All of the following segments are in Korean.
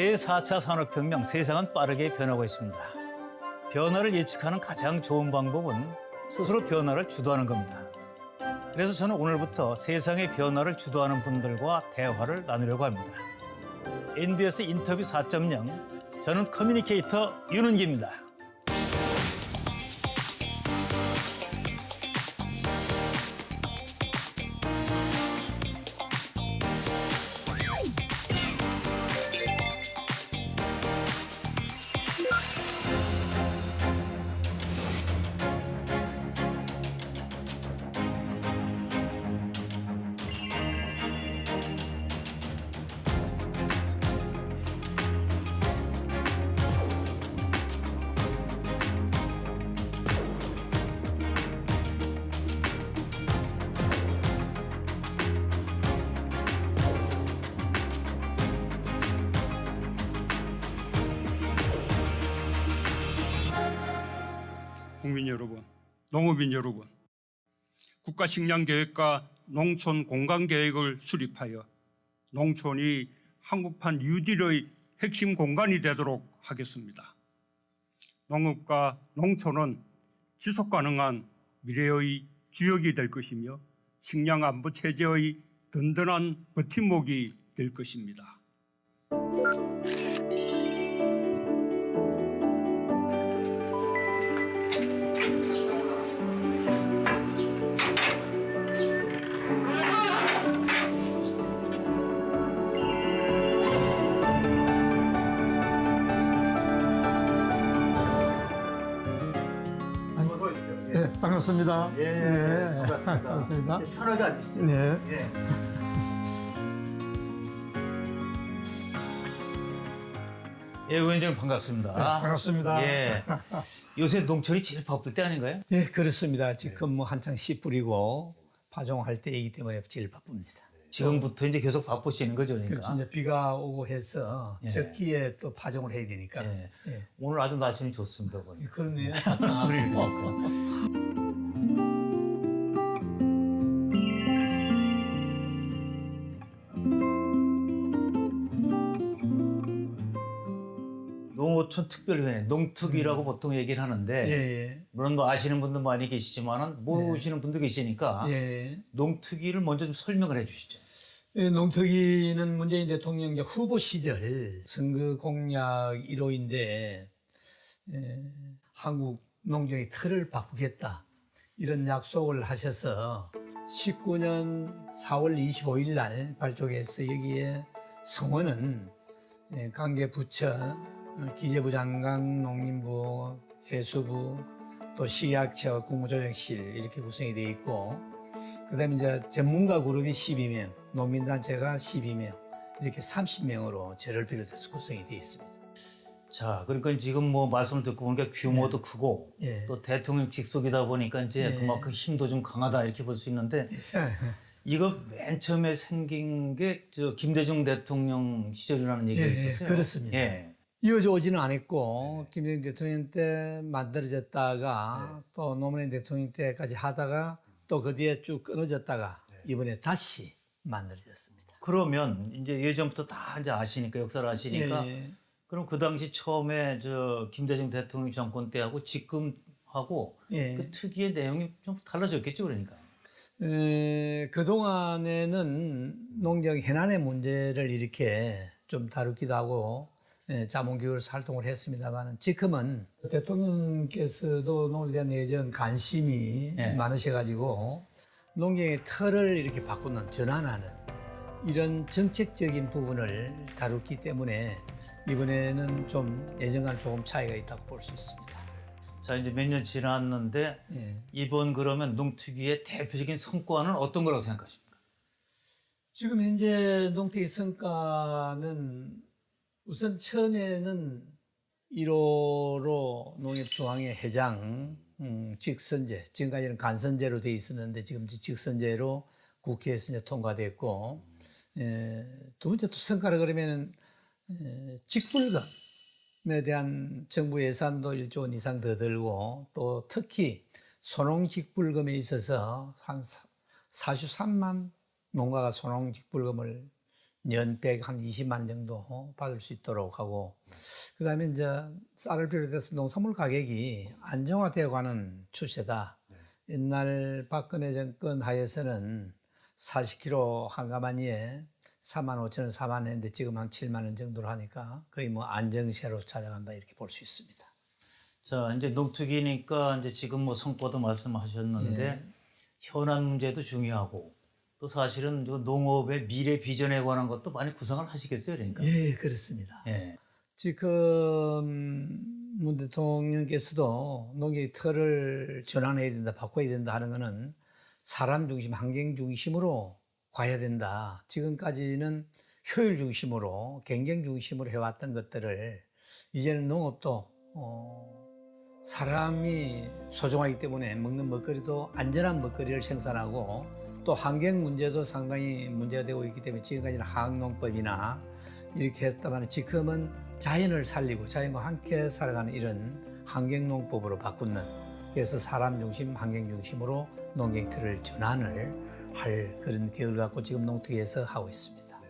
제4차 산업혁명, 세상은 빠르게 변하고 있습니다. 변화를 예측하는 가장 좋은 방법은 스스로 변화를 주도하는 겁니다. 그래서 저는 오늘부터 세상의 변화를 주도하는 분들과 대화를 나누려고 합니다. NBS 인터뷰 4.0, 저는 커뮤니케이터 윤은기입니다. 국민 여러분, 농업인 여러분, 국가식량계획과 농촌공간계획을 수립하여 농촌이 한국판 뉴딜의 핵심 공간이 되도록 하겠습니다. 농업과 농촌은 지속가능한 미래의 주역이 될 것이며 식량안보체제의 든든한 버팀목이 될 것입니다. 네, 반갑습니다. 예, 네, 반갑습니다. 반갑습니다. 편하게 앉으시죠. 네. 예, 의원님 반갑습니다. 네, 반갑습니다. 예. 요새 농촌이 제일 바쁠 때 아닌가요? 네, 그렇습니다. 지금 뭐 한창 씨 뿌리고 파종할 때이기 때문에 제일 바쁩니다. 지금부터 이제 계속 바쁘시는 거죠, 그러니까. 그렇죠. 이제 비가 오고 해서 예. 적기에 또 파종을 해야 되니까. 예. 예. 오늘 아주 날씨는 좋습니다, 보니까. 그러네요. 농어촌 특별위원회, 농특위라고 보통 얘기를 하는데, 예, 물론 뭐 아시는 분도 많이 계시지만은 모르시는 분도 계시니까, 예. 농특위를 먼저 좀 설명을 해 주시죠. 예, 농특위는 문재인 대통령 이제 후보 시절 선거 공약 1호인데, 한국 농경의 틀을 바꾸겠다. 이런 약속을 하셔서 19년 4월 25일 날 발족해서 여기에 성원은 관계 부처, 기재부 장관, 농림부, 해수부, 또 식약처, 국무조정실 이렇게 구성이 되어 있고, 그다음에 이제 전문가 그룹이 12명, 농민단체가 12명, 이렇게 30명으로 저를 비롯해서 구성이 되어 있습니다. 자, 그러니까 지금 뭐 말씀을 듣고 보니까 규모도 크고, 예. 또 대통령 직속이다 보니까 이제 그만큼 힘도 좀 강하다 이렇게 볼 수 있는데, 이거 맨 처음에 생긴 게 저 김대중 대통령 시절이라는 얘기가 예, 있었어요. 그렇습니다. 예. 이어져 오지는 않았고, 김대중 대통령 때 만들어졌다가 또 노무현 대통령 때까지 하다가 또 그 뒤에 쭉 끊어졌다가 이번에 다시 만들어졌습니다. 그러면 이제 예전부터 다 이제 아시니까, 역사를 아시니까, 예. 그럼 그 당시 처음에 저 김대중 대통령 정권 때하고 지금하고 예. 그 특위의 내용이 좀 달라졌겠죠, 그러니까. 그동안에는 농경 해난의 문제를 이렇게 좀 다루기도 하고, 자문기구로서 활동을 했습니다만, 지금은 대통령께서도 농업에 대한 예전 관심이 예. 많으셔가지고, 농경의 틀을 이렇게 바꾸는, 전환하는 이런 정책적인 부분을 다뤘기 때문에 이번에는 좀 예전과는 조금 차이가 있다고 볼 수 있습니다. 자, 이제 몇 년 지났는데, 예. 이번 그러면 농특위의 대표적인 성과는 어떤 거라고 생각하십니까? 지금 현재 농특위 성과는 우선 처음에는 1호로 농협중앙회 회장 직선제, 지금까지는 간선제로 돼 있었는데 지금 직선제로 국회에서 이제 통과됐고, 두 번째 또 성과를 그러면은 직불금에 대한 정부 예산도 1조 원 이상 더 들고, 또 특히 소농직불금에 있어서 한 43만 농가가 소농직불금을 연백 한 20만 정도 받을 수 있도록 하고, 그다음에 이제 쌀을 비롯해서 농산물 가격이 안정화되어 가는 추세다. 옛날 박근혜 정권 하에서는 40kg 한 가마니에 45,000원, 4만 원 했는데 지금 한 7만 원 정도로 하니까 거의 뭐 안정세로 찾아간다 이렇게 볼 수 있습니다. 자, 이제 농특위니까 이제 지금 뭐 성과도 말씀하셨는데 현안 문제도 중요하고 또 사실은 농업의 미래 비전에 관한 것도 많이 구상을 하시겠어요, 그러니까. 예, 그렇습니다. 예. 지금 문 대통령께서도 농業틀을 전환해야 된다, 바꿔야 된다 하는 거는 사람 중심, 환경 중심으로 가야 된다. 지금까지는 효율 중심으로, 경쟁 중심으로 해왔던 것들을 이제는 농업도 사람이 소중하기 때문에 먹는 먹거리도 안전한 먹거리를 생산하고 또 환경 문제도 상당히 문제가 되고 있기 때문에 지금까지는 화학농법이나 이렇게 했다만 지금은 자연을 살리고 자연과 함께 살아가는 이런 환경농법으로 바꾸는, 그래서 사람 중심, 환경 중심으로 농경 틀을 전환을 할 그런 계획을 갖고 지금 농특위에서 하고 있습니다.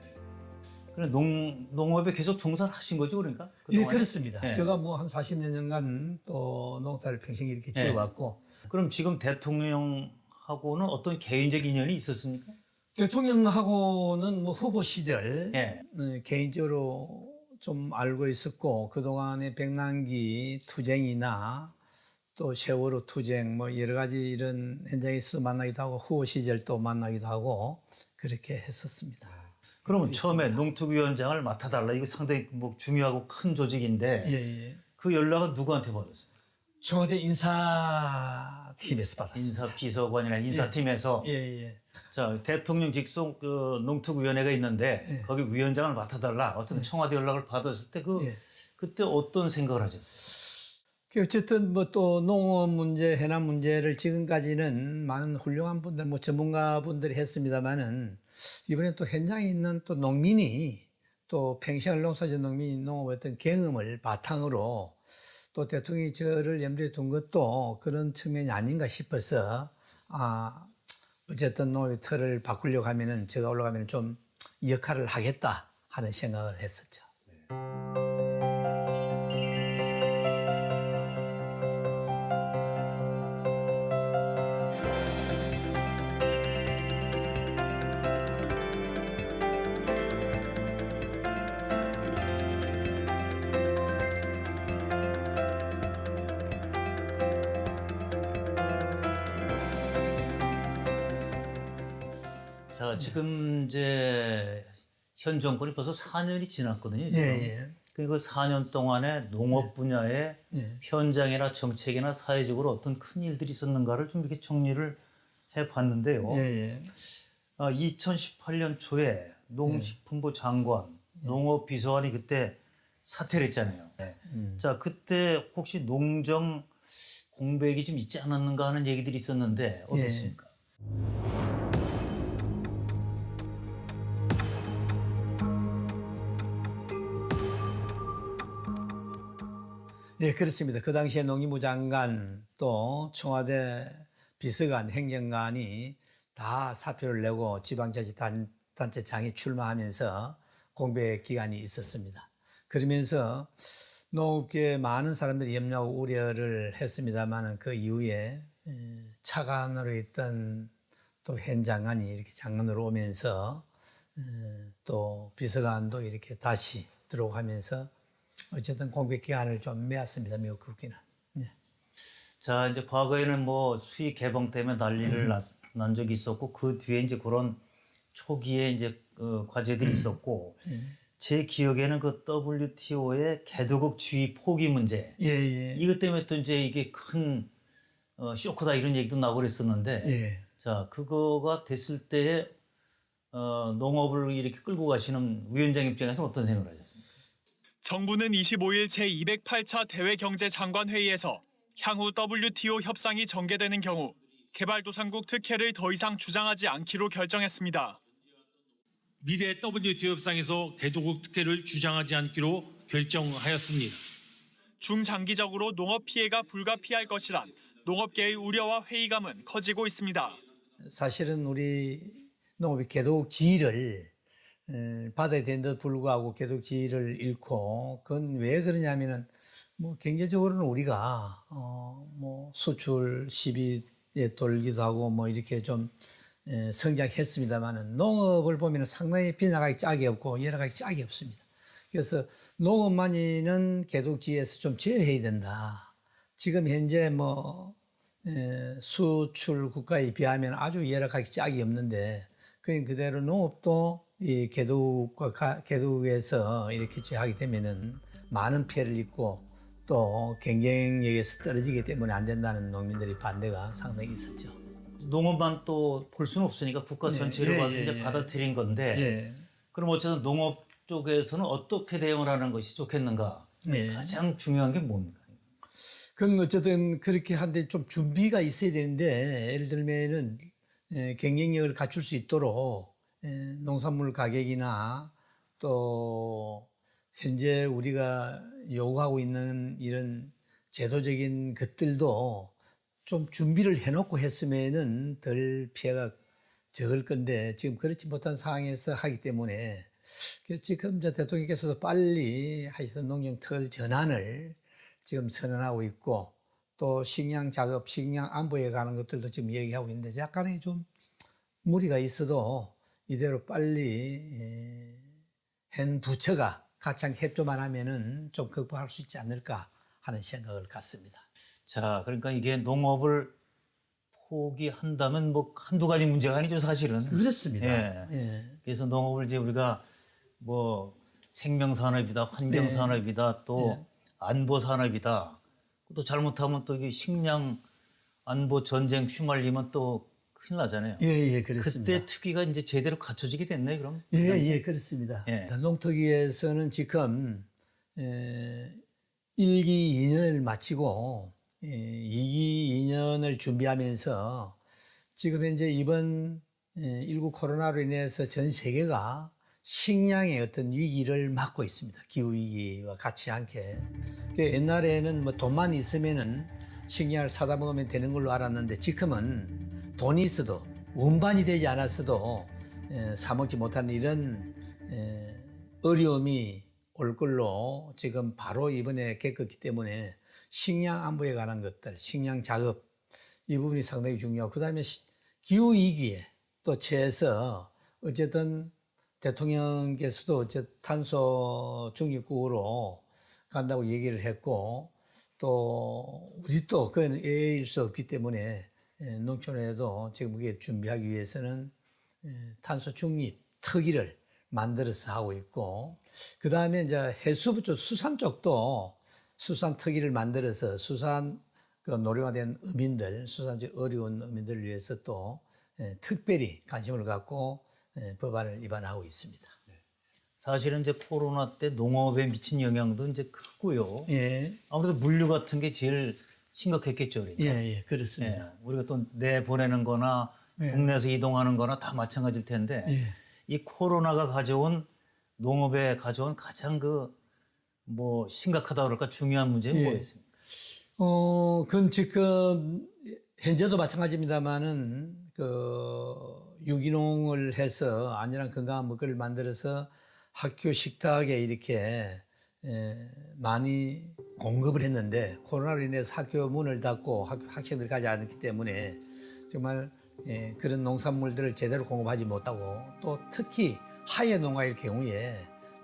그래 농업에 계속 종사하신 거죠, 그러니까? 예, 그동안에? 그렇습니다. 예. 제가 뭐 한 40여 년간 또 농사를 평생 이렇게 지어왔고, 그럼 지금 대통령하고는 어떤 개인적 인연이 있었습니까? 대통령하고는 뭐 후보 시절 예. 개인적으로 좀 알고 있었고, 그동안의 백남기 투쟁이나 또 세월호 투쟁 뭐 여러 가지 이런 현장에서 만나기도 하고 후보 시절 또 만나기도 하고 그렇게 했었습니다. 그러면 처음에 농특위원장을 맡아달라, 이거 상당히 뭐 중요하고 큰 조직인데 예. 그 연락은 누구한테 받았어요? 청와대 인사팀에서 받았습니다. 인사비서관이나 인사팀에서. 예. 자, 대통령 직속 그 농특위원회가 있는데 거기 위원장을 맡아달라, 어떤 청와대 연락을 받았을 때 그때 어떤 생각을 하셨어요? 어쨌든 뭐 또 농업 문제, 해남 문제를 지금까지는 많은 훌륭한 분들, 뭐 전문가분들이 했습니다만은 이번에 또 현장에 있는 또 농민이 또 평생을 농사짓는 농민이 농업의 어떤 경험을 바탕으로 또 대통령이 저를 염두에 둔 것도 그런 측면이 아닌가 싶어서 어쨌든 농업의 틀을 바꾸려고 하면은 제가 올라가면 좀 역할을 하겠다 하는 생각을 했었죠. 자, 지금 이제 현 정권이 벌써 4년이 지났거든요. 지금. 예. 그 4년 동안에 농업 분야의 현장이나 정책이나 사회적으로 어떤 큰 일들이 있었는가를 좀 이렇게 정리를 해봤는데요. 예. 2018년 초에 농식품부 장관, 농업비서관이 그때 사퇴를 했잖아요. 자, 그때 혹시 농정 공백이 좀 있지 않았는가 하는 얘기들이 있었는데 어떻습니까? 예, 그렇습니다. 그 당시에 농림부 장관 또 청와대 비서관, 행정관이 다 사표를 내고 지방자치단체장에 출마하면서 공백 기간이 있었습니다. 그러면서 농업계에 많은 사람들이 염려하고 우려를 했습니다만 그 이후에 차관으로 있던 또 현장관이 이렇게 장관으로 오면서 또 비서관도 이렇게 다시 들어오면서 어쨌든 공백 기간을 좀 메웠습니다. 미국 국기는. 예. 자, 이제 과거에는 뭐 수익 개방 때문에 난리를 난 적이 있었고 그 뒤에 이제 그런 초기에 이제 과제들이 있었고 제 기억에는 그 WTO의 개도국 지위 포기 문제 이것 때문에 또 이제 이게 큰 쇼크다 이런 얘기도 나고 그랬었는데 자, 그거가 됐을 때에 농업을 이렇게 끌고 가시는 위원장 입장에서 어떤 생각을 하셨습니까? 정부는 25일 제208차 대외경제장관회의에서 향후 WTO 협상이 전개되는 경우 개발도상국 특혜를 더 이상 주장하지 않기로 결정했습니다. 미래 WTO 협상에서 개도국 특혜를 주장하지 않기로 결정하였습니다. 중장기적으로 농업 피해가 불가피할 것이란 농업계의 우려와 회의감은 커지고 있습니다. 사실은 우리 농업이 개도국 지위를 받아야 되는데도 불구하고 개독지를 잃고 그건 왜 그러냐면은 뭐 경제적으로는 우리가 뭐 수출 시비에 돌기도 하고 뭐 이렇게 좀 성장했습니다만은 농업을 보면 상당히 빈나가기 짝이 없고 열어가기 짝이 없습니다. 그래서 농업만이는 개독지에서 좀 제어해야 된다. 지금 현재 뭐 수출 국가에 비하면 아주 열악하기 짝이 없는데 그냥 그대로 농업도 이 개독에서 이렇게 하게 되면은 많은 피해를 입고 또 경쟁력에서 떨어지기 때문에 안 된다는 농민들의 반대가 상당히 있었죠. 농업만 또 볼 수는 없으니까 국가 전체를 봐서 이제 받아들인 건데 그럼 어쨌든 농업 쪽에서는 어떻게 대응을 하는 것이 좋겠는가? 가장 중요한 게 뭡니까? 그건 어쨌든 그렇게 한데 좀 준비가 있어야 되는데 예를 들면은 경쟁력을 갖출 수 있도록 농산물 가격이나 또 현재 우리가 요구하고 있는 이런 제도적인 것들도 좀 준비를 해놓고 했으면은 덜 피해가 적을 건데 지금 그렇지 못한 상황에서 하기 때문에 지금 이제 대통령께서도 빨리 하여튼 농경특을 전환을 지금 선언하고 있고 또 식량 작업, 식량 안보에 관한 것들도 지금 얘기하고 있는데 약간의 좀 무리가 있어도 이대로 빨리 현 부처가 가장 협조만 하면은 좀 극복할 수 있지 않을까 하는 생각을 갖습니다. 자, 그러니까 이게 농업을 포기한다면 뭐 한두 가지 문제가 아니죠, 사실은. 그렇습니다. 그래서 농업을 이제 우리가 뭐 생명산업이다, 환경산업이다, 또 안보산업이다. 또 잘못하면 또 이게 식량 안보 전쟁 휘말리면 또 큰일 나잖아요. 예, 그렇습니다. 그때 특위가 이제 제대로 갖춰지게 됐네, 그럼? 예, 그렇습니다. 농특위에서는 지금 1기 2년을 마치고 2기 2년을 준비하면서 지금 현재 이번 19 코로나로 인해서 전 세계가 식량의 어떤 위기를 맞고 있습니다. 기후위기와 같이 함께. 옛날에는 뭐 돈만 있으면은 식량을 사다 먹으면 되는 걸로 알았는데 지금은 돈이 있어도 운반이 되지 않았어도 사 먹지 못하는 이런 어려움이 올 걸로 지금 바로 이번에 겪었기 때문에 식량 안보에 관한 것들, 식량 작업 이 부분이 상당히 중요하고 그다음에 기후위기에 또 처해서 어쨌든 대통령께서도 어쨌든 탄소 중립국으로 간다고 얘기를 했고 또 우리 또 그건 예일 수 없기 때문에 농촌에도 지금 그게 준비하기 위해서는 탄소 중립 특위를 만들어서 하고 있고 그 다음에 이제 해수부 쪽 수산 쪽도 수산 특위를 만들어서 수산 그 노령화된 어민들, 수산적 어려운 어민들을 위해서 또 특별히 관심을 갖고 법안을 입안하고 있습니다. 사실은 이제 코로나 때 농업에 미친 영향도 이제 크고요. 아무래도 물류 같은 게 제일 심각했겠죠. 그러니까. 그렇습니다. 우리가 또 내보내는 거나 국내에서 이동하는 거나 다 마찬가지일 텐데 이 코로나가 가져온 농업에 가져온 가장 뭐 심각하다 그럴까 중요한 문제는 뭐였습니까? 그건 지금 현재도 마찬가지입니다만은 유기농을 해서 안전한 건강한 먹거리를 만들어서 학교 식탁에 이렇게 많이 공급을 했는데 코로나로 인해서 학교 문을 닫고 학생들이 가지 않았기 때문에 정말 그런 농산물들을 제대로 공급하지 못하고 또 특히 하예 농가일 경우에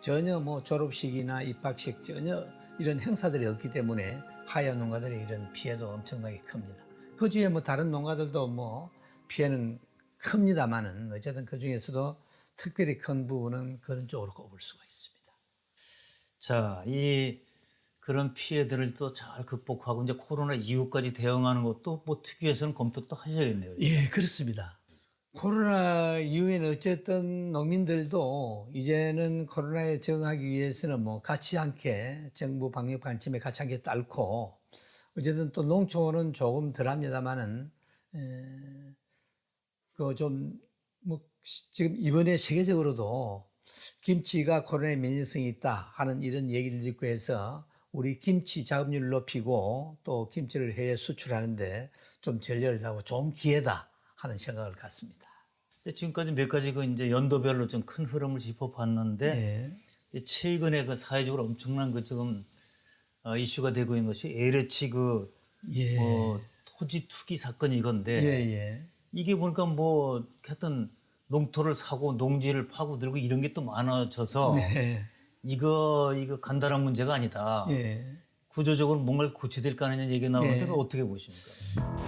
전혀 뭐 졸업식이나 입학식 전혀 이런 행사들이 없기 때문에 하예 농가들의 이런 피해도 엄청나게 큽니다. 그 주에 뭐 다른 농가들도 뭐 피해는 큽니다만은 어쨌든 그 중에서도 특별히 큰 부분은 그런 쪽으로 꼽을 수가 있습니다. 자, 그런 피해들을 또 잘 극복하고 이제 코로나 이후까지 대응하는 것도 뭐 특위에서는 검토 또 하셔야겠네요. 예, 그렇습니다. 코로나 이후에는 어쨌든 농민들도 이제는 코로나에 적응하기 위해서는 뭐 같이 함께 정부 방역 관점에 같이 함께 따르고 어쨌든 또 농촌은 조금 덜합니다만은 뭐 지금 이번에 세계적으로도 김치가 코로나에 면역성이 있다 하는 이런 얘기를 듣고 해서 우리 김치 작업률을 높이고 또 김치를 해외 수출하는데 좀 전략을 하고 좋은 기회다 하는 생각을 갖습니다. 지금까지 몇 가지 그 이제 연도별로 좀 큰 흐름을 짚어봤는데 예. 최근에 그 사회적으로 엄청난 그 지금 이슈가 되고 있는 것이 LH 그 예. 토지 투기 사건이 이건데 예. 이게 보니까 뭐 하여튼 농토를 사고 농지를 파고들고 이런 게 또 많아져서 네. 이거 간단한 문제가 아니다. 예. 구조적으로 뭔가를 고쳐야 될 거 아니냐는 얘기가 나오는데 예. 그걸 어떻게 보십니까?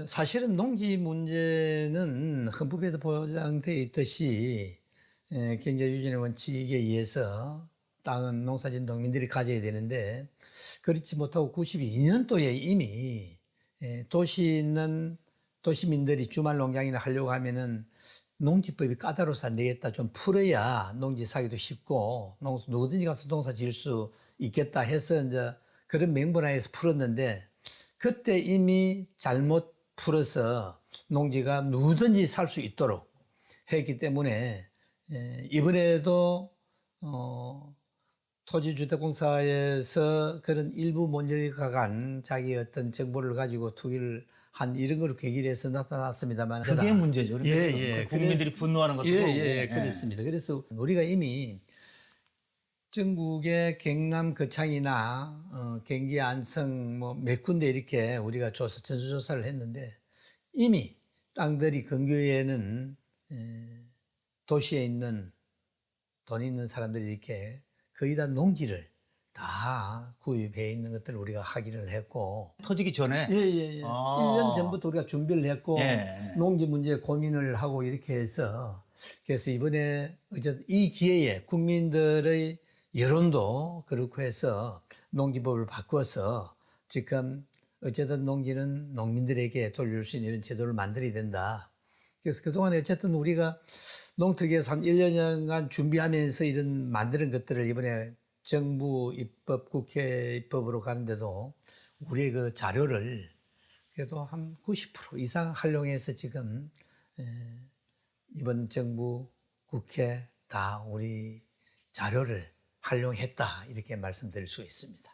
사실은 농지 문제는 헌법에도 보장되어 있듯이 경제유전의 원칙에 의해서 땅은 농사진 농민들이 가져야 되는데 그렇지 못하고 92년도에 이미 도시에 있는 도시민들이 주말 농장이나 하려고 하면은 농지법이 까다로워서 안 되겠다. 좀 풀어야 농지 사기도 쉽고 누구든지 가서 농사 지을 수 있겠다 해서 이제 그런 명분하에서 풀었는데 그때 이미 잘못 풀어서 농지가 누구든지 살 수 있도록 했기 때문에 이번에도 토지주택공사에서 그런 일부 문제가 간 자기 어떤 정보를 가지고 투기를 한 이런 걸 계기로 해서 나타났습니다만 그게 문제죠. 그러니까 국민들이 분노하는 것도 예, 그렇고. 그렇습니다. 그래서 우리가 이미 전국의 경남 거창이나 경기 안성 뭐 몇 군데 이렇게 우리가 전수조사를 했는데 이미 땅들이 근교에는 도시에 있는 돈 있는 사람들이 이렇게 거의 다 농지를 다 구입해 있는 것들을 우리가 확인을 했고 터지기 전에 예. 아. 1년 전부터 우리가 준비를 했고 예. 농지 문제 고민을 하고 이렇게 해서 그래서 이번에 어쨌든 이 기회에 국민들의 여론도 그렇고 해서 농지법을 바꿔서 지금 어쨌든 농지는 농민들에게 돌릴 수 있는 이런 제도를 만들어야 된다. 그래서 그동안에 어쨌든 우리가 농특위에서 한 1년간 준비하면서 이런 만드는 것들을 이번에 정부 입법, 국회 입법으로 가는데도 우리의 그 자료를 그래도 한 90% 이상 활용해서 지금 이번 정부, 국회 다 우리 자료를 활용했다 이렇게 말씀드릴 수 있습니다.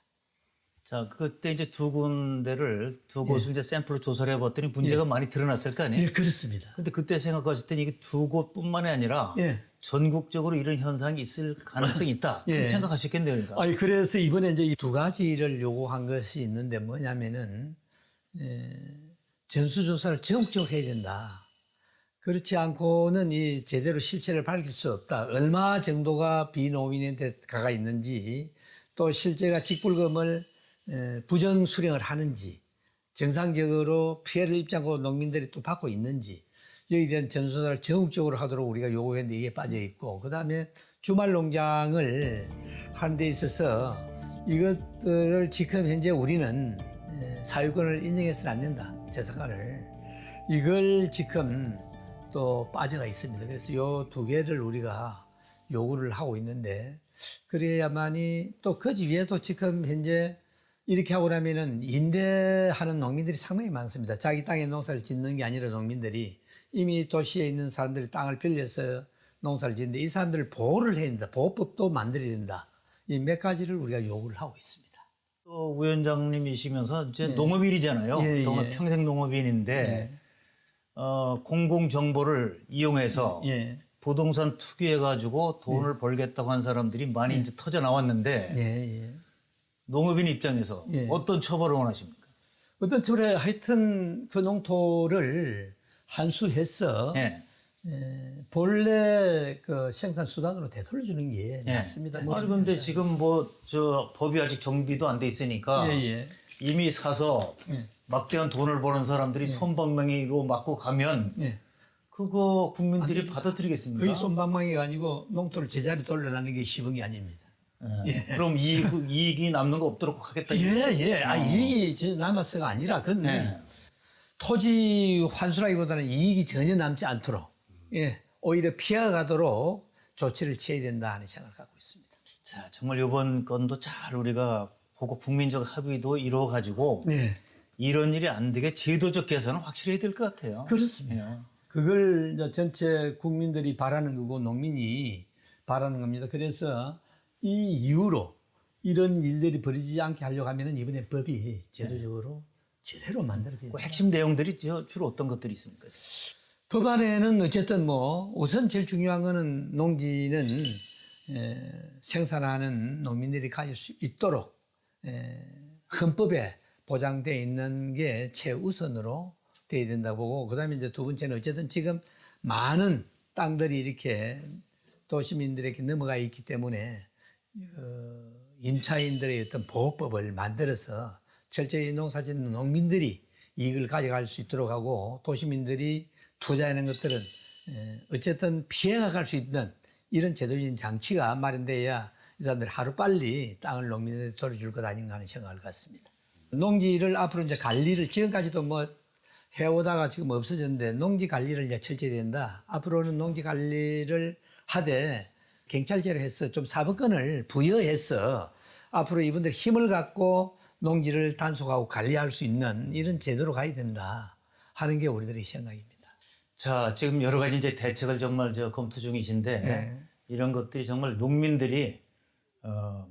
자, 그때 이제 두 곳을 이제 샘플로 조사를 해봤더니 문제가 많이 드러났을 거 아니에요? 예, 그렇습니다. 근데 그때 생각하실 때는 이게 두 곳뿐만이 아니라 예. 전국적으로 이런 현상이 있을 가능성이 있다. 예. 이렇게 생각하셨겠네요. 그러니까. 아니, 그래서 이번에 이제 이 두 가지를 요구한 것이 있는데 뭐냐면은, 전수조사를 전국적으로 해야 된다. 그렇지 않고는 이 제대로 실체를 밝힐 수 없다. 얼마 정도가 비농민한테 가가 있는지 또 실제가 직불금을 부정 수령을 하는지 정상적으로 피해를 입지 않고 농민들이 또 받고 있는지 여기에 대한 전수조사를 전국적으로 하도록 우리가 요구했는데 이게 빠져 있고 그다음에 주말 농장을 하는 데 있어서 이것들을 지금 현재 우리는 사유권을 인정해서는 안 된다. 재산권을. 이걸 지금 또 빠져가 있습니다. 그래서 요 두 개를 우리가 요구를 하고 있는데 그래야만이 또 그 위에도 지금 현재 이렇게 하고 나면은 임대하는 농민들이 상당히 많습니다. 자기 땅에 농사를 짓는 게 아니라 농민들이 이미 도시에 있는 사람들이 땅을 빌려서 농사를 짓는데 이 사람들을 보호를 해야 된다. 보호법도 만들어야 된다. 이 몇 가지를 우리가 요구를 하고 있습니다. 또 위원장님이시면서 이제 농업인이잖아요. 예, 동안 예. 평생 농업인인데 공공 정보를 이용해서 부동산 투기해가지고 돈을 벌겠다고 한 사람들이 많이 이제 터져 나왔는데 농업인 입장에서 어떤 처벌을 원하십니까? 어떤 처벌에 하여튼 그 농토를 한수해서 본래 그 생산 수단으로 되돌려주는 게 맞습니다. 아니 근데 지금 뭐 저 법이 아직 정비도 안 돼 있으니까 이미 사서 막대한 돈을 버는 사람들이 솜방망이로 맞고 가면 그거 국민들이 받아들이겠습니까? 거의 솜방망이가 아니고 농토를 제자리 돌려놓는 게 쉬운 게 아닙니다. 그럼 이익이 남는 거 없도록 하겠다. 이익이 남아서가 아니라 그건 토지 환수라기보다는 이익이 전혀 남지 않도록 오히려 피해가도록 조치를 취해야 된다 하는 생각을 갖고 있습니다. 자, 정말 이번 건도 잘 우리가 보고 국민적 합의도 이루어가지고 이런 일이 안 되게 제도적 개선은 확실히 해야 될 것 같아요. 그렇습니다. 그걸 이제 전체 국민들이 바라는 거고 농민이 바라는 겁니다. 그래서 이 이후로 이런 일들이 벌어지지 않게 하려고 하면은 이번에 법이 제도적으로 제대로 만들어진다. 그 핵심 내용들이 주로 어떤 것들이 있습니까? 법안에는 어쨌든 뭐 우선 제일 중요한 거는 농지는 생산하는 농민들이 가질 수 있도록 헌법에 보장되어 있는 게 최우선으로 돼야 된다고 보고, 그다음에 이제 두 번째는 어쨌든 지금 많은 땅들이 이렇게 도시민들에게 넘어가 있기 때문에 임차인들의 어떤 보호법을 만들어서 철저히 농사짓는 농민들이 이익을 가져갈 수 있도록 하고, 도시민들이 투자하는 것들은 어쨌든 피해가 갈 수 있는 이런 제도적인 장치가 마련돼야 이 사람들이 하루빨리 땅을 농민들한테 돌려줄 것 아닌가 하는 생각을 갖습니다. 농지를 앞으로 이제 관리를 지금까지도 뭐 해오다가 지금 없어졌는데, 농지 관리를 이제 철저히 된다. 앞으로는 농지 관리를 하되 경찰제로 해서 좀 사법권을 부여해서 앞으로 이분들 힘을 갖고 농지를 단속하고 관리할 수 있는 이런 제도로 가야 된다 하는 게 우리들의 생각입니다. 자, 지금 여러 가지 이제 대책을 정말 검토 중이신데 이런 것들이 정말 농민들이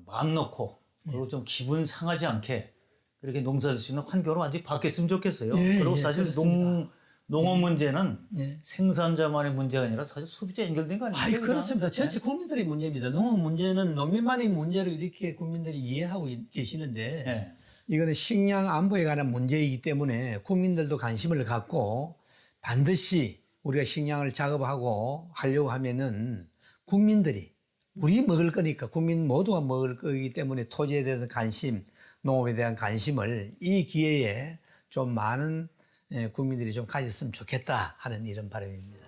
마음 놓고 그리고 좀 기분 상하지 않게 그렇게 농사 질 수 있는 환경으로 완전히 바뀌었으면 좋겠어요. 그리고 사실 농업 문제는 생산자만의 문제가 아니라 사실 소비자 연결된 거 아닙니까? 그렇습니다. 전체 국민들의 문제입니다. 농업 문제는 농민만의 문제로 이렇게 국민들이 이해하고 계시는데 이거는 식량 안보에 관한 문제이기 때문에 국민들도 관심을 갖고 반드시 우리가 식량을 작업하고 하려고 하면은 국민들이 우리 먹을 거니까 국민 모두가 먹을 거기 때문에 토지에 대해서 관심, 농업에 대한 관심을 이 기회에 좀 많은 국민들이 좀 가졌으면 좋겠다 하는 이런 바람입니다.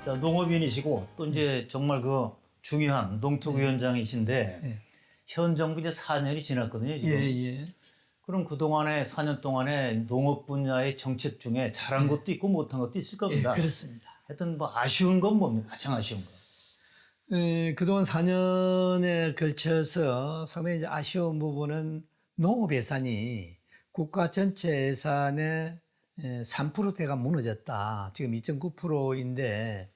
자, 농업인이시고 또 이제 정말 그 중요한 농특위원장이신데 현 정부 이제 4년이 지났거든요. 지금. 그럼 그동안에 4년 동안에 농업 분야의 정책 중에 잘한 것도 있고 못한 것도 있을 겁니다. 그렇습니다. 하여튼 뭐 아쉬운 건 뭡니까? 가장 아쉬운 거. 그동안 4년에 걸쳐서 상당히 이제 아쉬운 부분은 농업 예산이 국가 전체 예산의 3%대가 무너졌다. 지금 2.9%인데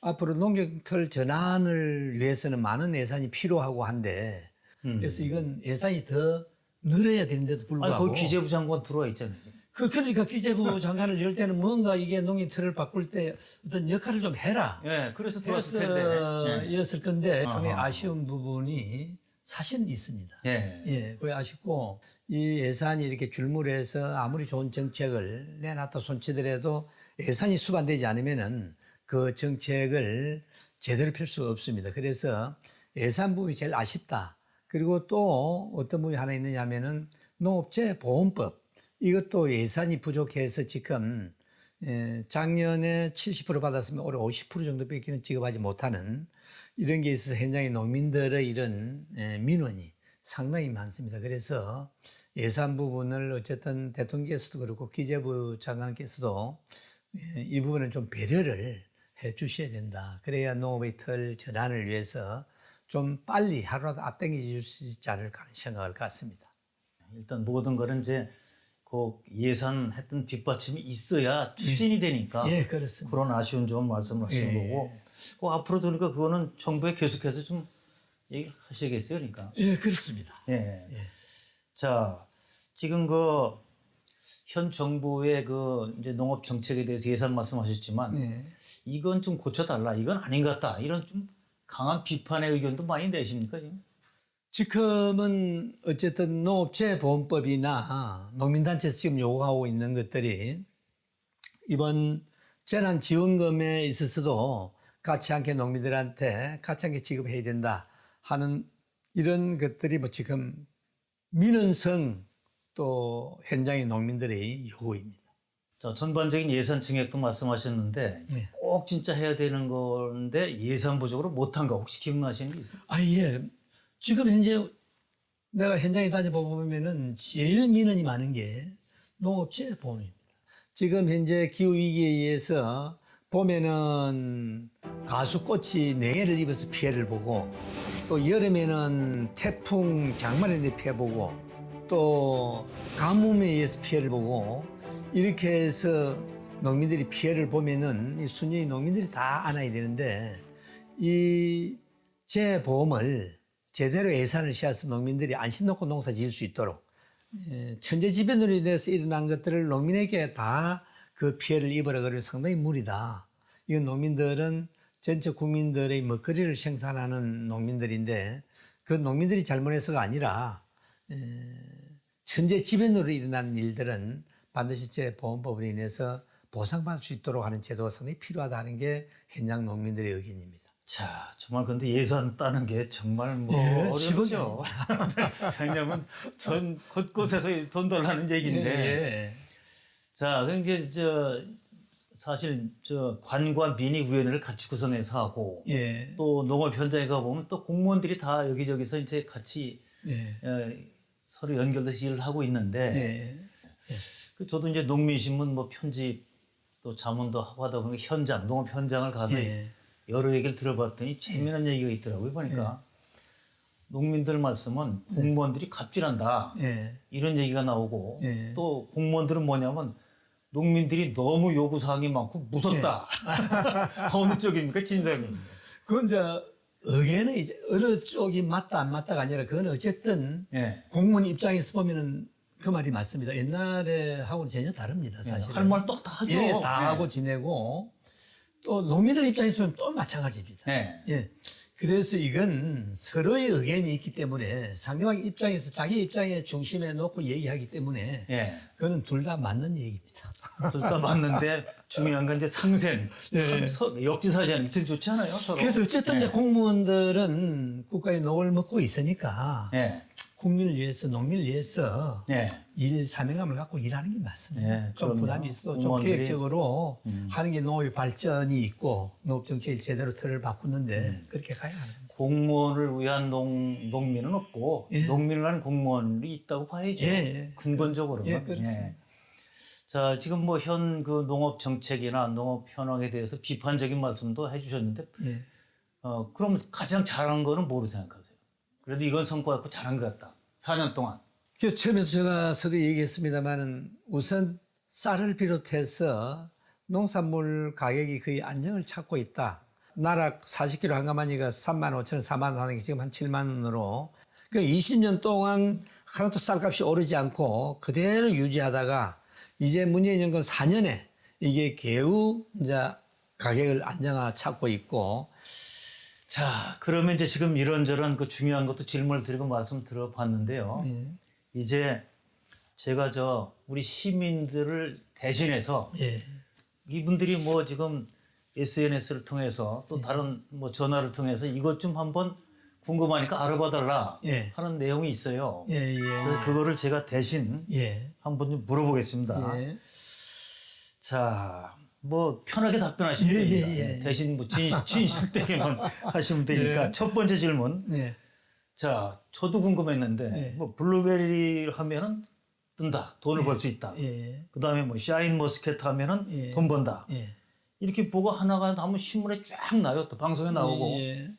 앞으로 농경털 전환을 위해서는 많은 예산이 필요하고 한데 그래서 이건 예산이 더 늘어야 되는데도 불구하고 거기 기재부 장관 들어와 있잖아요. 그러니까 기재부 장관을 열 때는 뭔가 이게 농경털을 바꿀 때 어떤 역할을 좀 해라. 그래서 들어왔을 텐데. 였을 건데 상당히 아쉬운 부분이 사실은 있습니다. 그게 아쉽고 이 예산이 이렇게 줄무리해서 아무리 좋은 정책을 내놨다 손치더라도 예산이 수반되지 않으면은 그 정책을 제대로 펼 수가 없습니다. 그래서 예산 부분이 제일 아쉽다. 그리고 또 어떤 부분이 하나 있느냐 하면은 농업재보험법 이것도 예산이 부족해서 지금 작년에 70% 받았으면 올해 50% 정도밖에는 지급하지 못하는 이런 게 있어서 현장의 농민들의 이런 민원이 상당히 많습니다. 그래서 예산 부분을 어쨌든 대통령께서도 그렇고 기재부 장관께서도 이 부분은 좀 배려를 해 주셔야 된다. 그래야 농업의 틀 전환을 위해서 좀 빨리 하루라도 앞당겨 줄 수 있지 않을까 하는 생각을 갖습니다. 일단 모든 거는 이제 그 예산했던 뒷받침이 있어야 추진이 되니까 그렇습니다. 그런 아쉬운 점을 말씀하시는 거고 앞으로도 그러니까 그거는 정부에 계속해서 좀 얘기하셔야겠어요. 그러니까. 그렇습니다. 자, 지금 그 현 정부의 그 이제 농업 정책에 대해서 예산 말씀하셨지만 이건 좀 고쳐달라, 이건 아닌 것 같다, 이런 좀 강한 비판의 의견도 많이 내십니까 지금? 지금은 어쨌든 농업재보험법이나 농민단체에서 지금 요구하고 있는 것들이 이번 재난지원금에 있어서도 가치 않게 농민들한테 가치 않게 지급해야 된다 하는 이런 것들이 뭐 지금 민원성 또 현장의 농민들의 요구입니다. 자, 전반적인 예산 증액도 말씀하셨는데 꼭 진짜 해야 되는 건데 예산 부족으로 못한 거 혹시 기억나시는 게 있어요? 지금 현재 내가 현장에 다녀보면은 제일 민원이 많은 게 농업재보험입니다. 지금 현재 기후위기에 의해서 봄에는 가수꽃이 냉해를 입어서 피해를 보고 또 여름에는 태풍 장마에 피해 보고 또 가뭄에 의해서 피해를 보고 이렇게 해서 농민들이 피해를 보면은 이 순전히 농민들이 다 안아야 되는데 이 재보험을 제대로 예산을 씌워서 농민들이 안심 놓고 농사 지을 수 있도록 천재지변으로 인해서 일어난 것들을 농민에게 다 그 피해를 입으라 그러면 상당히 무리다. 이건 농민들은 전체 국민들의 먹거리를 생산하는 농민들인데 그 농민들이 잘못해서가 아니라 천재지변으로 일어난 일들은 반드시 재보험법으로 인해서 보상받을 수 있도록 하는 제도가 상당히 필요하다는 게 현장 농민들의 의견입니다. 자, 정말 근데 예산 따는 게 정말 뭐 예, 어렵죠. 왜냐하면 전 곳곳에서 돈 달라는 얘기인데. 예. 자, 그럼 이제 사실 관과 민의위원회를 같이 구성해서 하고 예. 또 농업 현장에 가 보면 또 공무원들이 다 여기저기서 이제 같이 예. 서로 연결돼서 일을 하고 있는데 예. 저도 이제 농민신문 뭐 편집 또 자문도 하고 하다 보니까 현장 농업 현장을 가서 예. 여러 얘기를 들어봤더니 재미난 얘기가 있더라고요. 보니까 농민들 말씀은 공무원들이 갑질한다 예. 이런 얘기가 나오고 예. 또 공무원들은 뭐냐면 농민들이 너무 요구사항이 많고 무섭다. 어느 쪽입니까? 진상입니까? 그건 이제 의견은 이제 어느 쪽이 맞다 안 맞다가 아니라 그건 어쨌든 예. 공무원 입장에서 보면은 그 말이 맞습니다. 옛날에 하고는 전혀 다릅니다. 사실 할 말 또 다 하죠. 예, 다 하고 지내고 또 농민들 입장에서 보면 또 마찬가지입니다. 예. 예. 그래서 이건 서로의 의견이 있기 때문에 상대방 입장에서 자기 입장에 중심에 놓고 얘기하기 때문에 예. 그거는 둘 다 맞는 얘기입니다. 둘 다 맞는데 중요한 건 이제 상생. 예. 역지사지 않는 게 제일 좋지 않아요? 서로? 그래서 어쨌든 예. 이제 공무원들은 국가의 녹을 먹고 있으니까 예. 국민을 위해서 농민을 위해서 예. 일 사명감을 갖고 일하는 게 맞습니다. 예, 좀 그럼요. 부담이 있어도 좀 공무원들이- 계획적으로 하는 게 농업의 발전이 있고 농업 정책을 제대로 틀을 바꾸는데 음. 그렇게 가야 하는 거예요. 공무원을 위한 농민은 없고 예. 농민을 위한 공무원이 있다고 봐야죠. 예. 근본적으로는. 예, 그렇습니다. 자, 지금 뭐 현 그 농업 정책이나 농업 현황에 대해서 비판적인 말씀도 해주셨는데, 예. 그럼 가장 잘한 거는 뭐로 생각하세요? 그래도 이건 성과였고 잘한 것 같다. 4년 동안. 그래서 처음에도 제가 서로 얘기했습니다만은 우선 쌀을 비롯해서 농산물 가격이 거의 안정을 찾고 있다. 나락 40kg 한 가마니가 3만 5천 원, 4만 원 하는 게 지금 한 7만 원으로. 그러니까 20년 동안 하나도 쌀값이 오르지 않고 그대로 유지하다가 이제 문재인 정권 4년에 이게 겨우 이제 가격을 안정화 찾고 있고. 자, 그러면 이제 지금 이런저런 그 중요한 것도 질문을 드리고 말씀 들어봤는데요. 이제 제가 우리 시민들을 대신해서 예. 이분들이 뭐 지금 SNS를 통해서 또 다른 뭐 전화를 통해서 이것 좀 한번 궁금하니까 알아봐달라 예. 하는 내용이 있어요. 예, 예. 그래서 그거를 제가 대신 예. 한번 좀 물어보겠습니다. 예. 자, 뭐 편하게 답변하시면 예, 됩니다. 예, 예. 대신 뭐 진실되게만 하시면 되니까 예. 첫 번째 질문. 예. 자, 저도 궁금했는데 예. 뭐 블루베리 하면은 뜬다, 돈을 벌 수 있다. 예. 그다음에 뭐 샤인 머스켓 하면은 예. 돈 번다. 예. 이렇게 보고 하나가 한번 신문에 쫙 나요. 또 방송에 나오고. 예.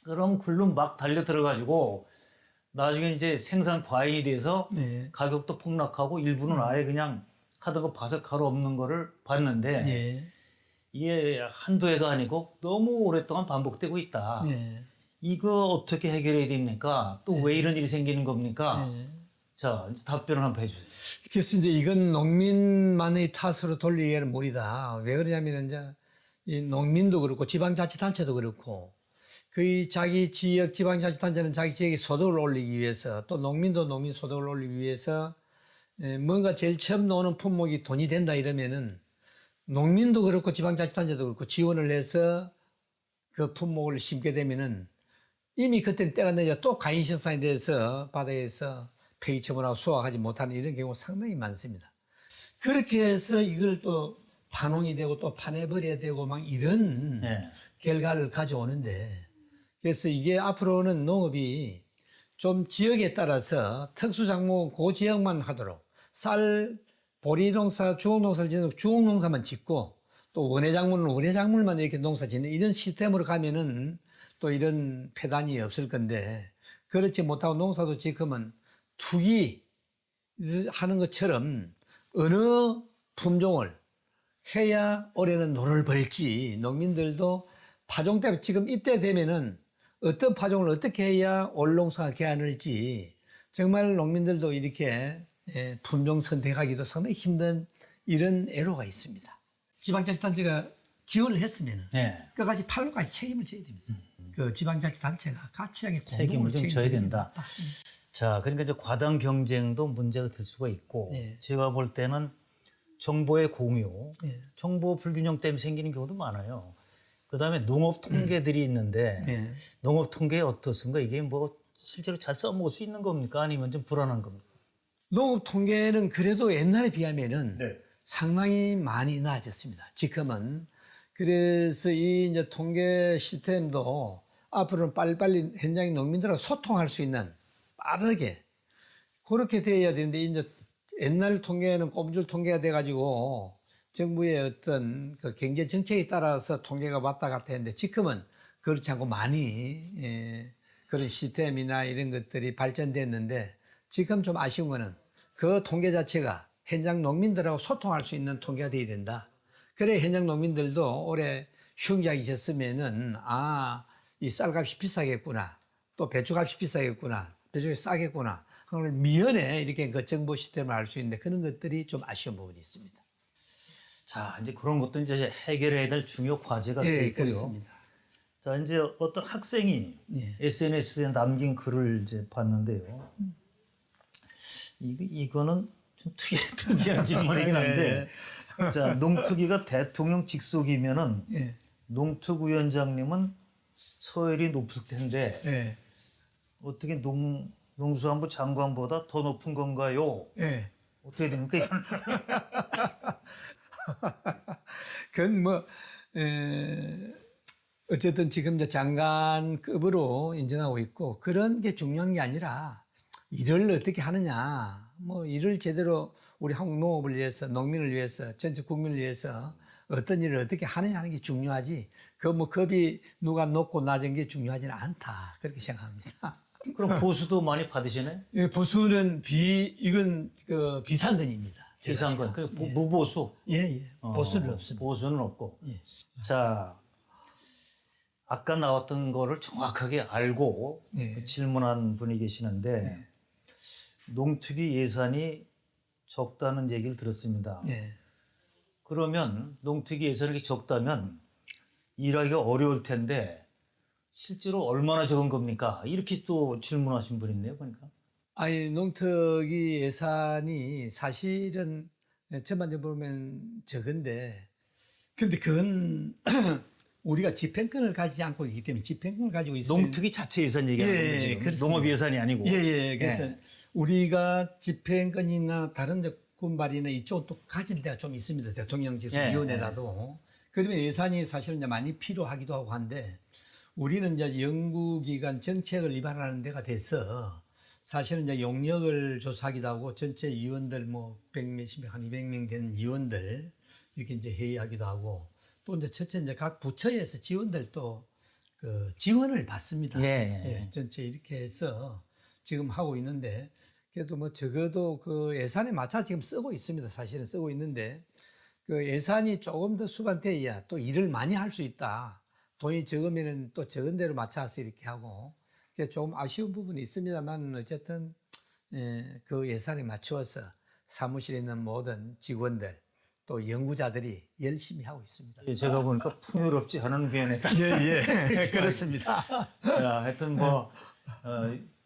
그럼 글로 막 달려 들어가지고 나중에 이제 생산 과잉이 돼서 네. 가격도 폭락하고 일부는 아예 그냥 하던 거 바삭하러 없는 거를 봤는데 예. 이게 한두 해가 아니고 너무 오랫동안 반복되고 있다. 예. 이거 어떻게 해결해야 됩니까? 또 왜 이런 일이 생기는 겁니까? 예. 자, 이제 답변을 한번 해주세요. 그래서 이제 이건 농민만의 탓으로 돌리기에는 무리다. 왜 그러냐면 이제 이 농민도 그렇고 지방자치단체도 그렇고 그 자기 지역 지방자치단체는 자기 지역의 소득을 올리기 위해서 또 농민도 농민 소득을 올리기 위해서 뭔가 제일 처음 나오는 품목이 돈이 된다 이러면은 농민도 그렇고 지방자치단체도 그렇고 지원을 해서 그 품목을 심게 되면은 이미 그때는 때가 늦어 또 가인생산에 대해서 바다에서 폐기 처분하고 수확하지 못하는 이런 경우가 상당히 많습니다. 그렇게 해서 이걸 또 판홍이 되고 또 파내버려야 되고 막 이런 네. 결과를 가져오는데 그래서 이게 앞으로는 농업이 좀 지역에 따라서 특수작물 그 지역만 하도록 쌀, 보리농사, 주홍농사를 짓는 주홍농사만 짓고 또 원예작물은 원예작물만 이렇게 농사 짓는 이런 시스템으로 가면은 또 이런 폐단이 없을 건데 그렇지 못하고 농사도 지금은 투기 하는 것처럼 어느 품종을 해야 올해는 돈을 벌지 농민들도 파종 때 지금 이때 되면은 어떤 파종을 어떻게 해야 올 농사가 개안을지 정말 농민들도 이렇게 품종 선택하기도 상당히 힘든 이런 애로가 있습니다. 지방자치단체가 지원을 했으면은 네. 끝까지 팔로까지 책임을 져야 됩니다. 그 지방자치단체가 같이 하게 책임을 좀 져야 된다. 맞다. 자, 그러니까 이제 과당 경쟁도 문제가 될 수가 있고 네. 제가 볼 때는 정보의 공유, 네. 정보 불균형 때문에 생기는 경우도 많아요. 그다음에 농업 통계들이 있는데 네. 농업 통계 어떻습니까? 이게 뭐 실제로 잘 써먹을 수 있는 겁니까? 아니면 좀 불안한 겁니까? 농업 통계는 그래도 옛날에 비하면은 네. 상당히 많이 나아졌습니다. 지금은 그래서 이 이제 통계 시스템도 앞으로는 빨리빨리 현장의 농민들하고 소통할 수 있는 빠르게 그렇게 돼야 되는데 이제 옛날 통계는 꼼줄 통계가 돼가지고 정부의 어떤 그 경제 정책에 따라서 통계가 왔다 갔다 했는데 지금은 그렇지 않고 많이 그런 시스템이나 이런 것들이 발전됐는데 지금 좀 아쉬운 거는 그 통계 자체가 현장 농민들하고 소통할 수 있는 통계가 돼야 된다. 그래 현장 농민들도 올해 흉작이 졌으면은 이 쌀값이 비싸겠구나. 또 배추값이 비싸겠구나. 배추가 싸겠구나. 그걸 미연에 이렇게 그 정보 시스템을 알 수 있는데 그런 것들이 좀 아쉬운 부분이 있습니다. 자, 이제 그런 것도 이제 해결해야 될 중요 과제가 예, 되고요. 그렇습니다. 자, 이제 어떤 학생이 예. SNS에 남긴 글을 이제 봤는데요. 이거는 좀 특이한 질문이긴 한데, 자, 농특위가 대통령 직속이면은 예. 농특위원장님은 서열이 높을 텐데 예. 어떻게 농수산부 장관보다 더 높은 건가요? 예. 어떻게 됩니까? 이건? 그건 뭐, 어쨌든 지금 이제 장관급으로 인정하고 있고 그런 게 중요한 게 아니라 일을 어떻게 하느냐. 뭐 일을 제대로 우리 한국 농업을 위해서 농민을 위해서 전체 국민을 위해서 어떤 일을 어떻게 하느냐 하는 게 중요하지. 그 뭐 급이 누가 높고 낮은 게 중요하지는 않다. 그렇게 생각합니다. 그럼 보수도 많이 받으시네? 예, 보수는 이건 그 비상근입니다. 비상근, 그 무보수? 예, 예. 보수는 없습니다. 보수는 없고. 예. 자, 아까 나왔던 거를 정확하게 알고 예. 질문한 분이 계시는데 농특위 예산이 적다는 얘기를 들었습니다. 예. 그러면 농특위 예산이 적다면 일하기가 어려울 텐데 실제로 얼마나 적은 겁니까? 이렇게 또 질문하신 분 있네요, 보니까. 아니, 농특위 예산이 사실은 전반적으로 보면 적은데, 근데 그건 우리가 집행권을 가지지 않고 있기 때문에 집행권을 가지고 있으면. 농특위 자체 예산 얘기하는 예, 거죠, 지금. 그렇습니다. 농업 예산이 아니고. 예, 예. 그래서 우리가 집행권이나 다른 군발이나 이쪽은 또 가진 데가 좀 있습니다. 대통령 지수위원회라도. 그러면 예산이 사실은 이제 많이 필요하기도 하고 한데, 우리는 이제 연구기관 정책을 위반하는 데가 돼서 사실은 이제 용역을 조사하기도 하고 전체 위원들 뭐 100몇십 명, 한 200명 되는 위원들 이렇게 이제 회의하기도 하고 또 이제 첫째 이제 각 부처에서 지원들 또 그 지원을 받습니다. 예. 전체 이렇게 해서 지금 하고 있는데 그래도 뭐 적어도 그 예산에 맞춰 지금 쓰고 있습니다. 사실은 쓰고 있는데 그 예산이 조금 더 수반돼야 또 일을 많이 할 수 있다. 돈이 적으면은 또 적은 대로 맞춰서 이렇게 하고 그게 조금 아쉬운 부분이 있습니다만 어쨌든 그 예산에 맞추어서 사무실에 있는 모든 직원들 또 연구자들이 열심히 하고 있습니다. 제가 보니까 풍요롭지 않은 면에 예, 그렇습니다. 야, 하여튼 뭐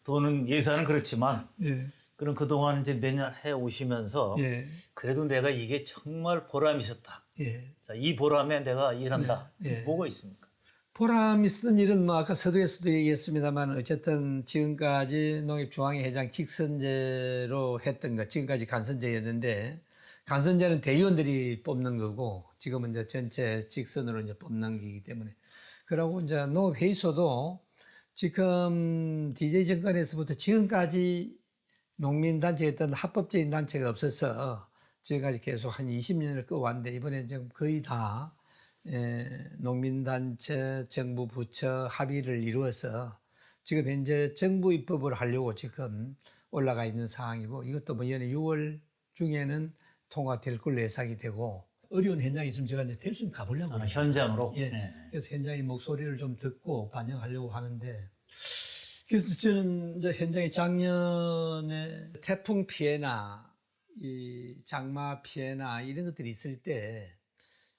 돈은 예산은 그렇지만 예, 그럼 그동안 이제 매년 해 오시면서 예, 그래도 내가 이게 정말 보람이 있었다. 예. 자, 이 보람에 내가 일한다. 네, 네. 뭐가 있습니까? 보람 있었던 일은 뭐 아까 서두에서도 얘기했습니다만 어쨌든 지금까지 농협중앙회 회장 직선제로 했던 것 지금까지 간선제였는데 간선제는 대의원들이 뽑는 거고 지금은 이제 전체 직선으로 이제 뽑는 거기 때문에 그러고 이제 농업회의소도 지금 DJ 정권에서부터 지금까지 농민단체였던 합법적인 단체가 없어서 지금까지 계속 한 20년을 끌어왔는데 이번에 지금 거의 다 농민단체, 정부 부처 합의를 이루어서 지금 현재 정부 입법을 하려고 지금 올라가 있는 상황이고 이것도 뭐 연내 6월 중에는 통과될 걸로 예상이 되고 어려운 현장이 있으면 제가 이제 될 수 있으면 가보려고 합니다. 현장으로. 예. 네. 그래서 현장의 목소리를 좀 듣고 반영하려고 하는데 그래서 저는 이제 현장에 작년에 태풍 피해나 이 장마 피해나 이런 것들이 있을 때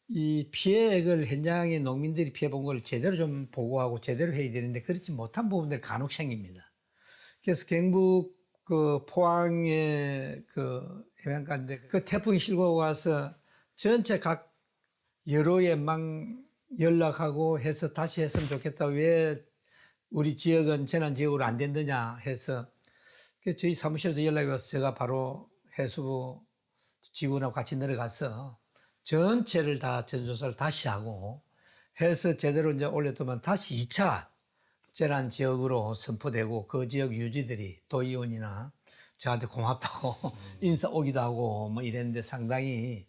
이 피해액을 현장에 농민들이 피해본 걸 제대로 좀 보고하고 제대로 해야 되는데 그렇지 못한 부분들이 간혹 생깁니다. 그래서 경북 그 포항의 그 해변가인데 그 태풍이 실고 와서 전체 각 여로에 막 연락하고 해서 다시 했으면 좋겠다. 왜 우리 지역은 재난지역으로 안 된다냐 해서 그 저희 사무실에도 연락이 와서 제가 바로 해수부 직원하고 같이 내려가서 전체를 다 전조사를 다시 하고 해서 제대로 이제 올렸더만 다시 2차 재난지역으로 선포되고 그 지역 유지들이 도의원이나 저한테 고맙다고 인사 오기도 하고 뭐 이랬는데 상당히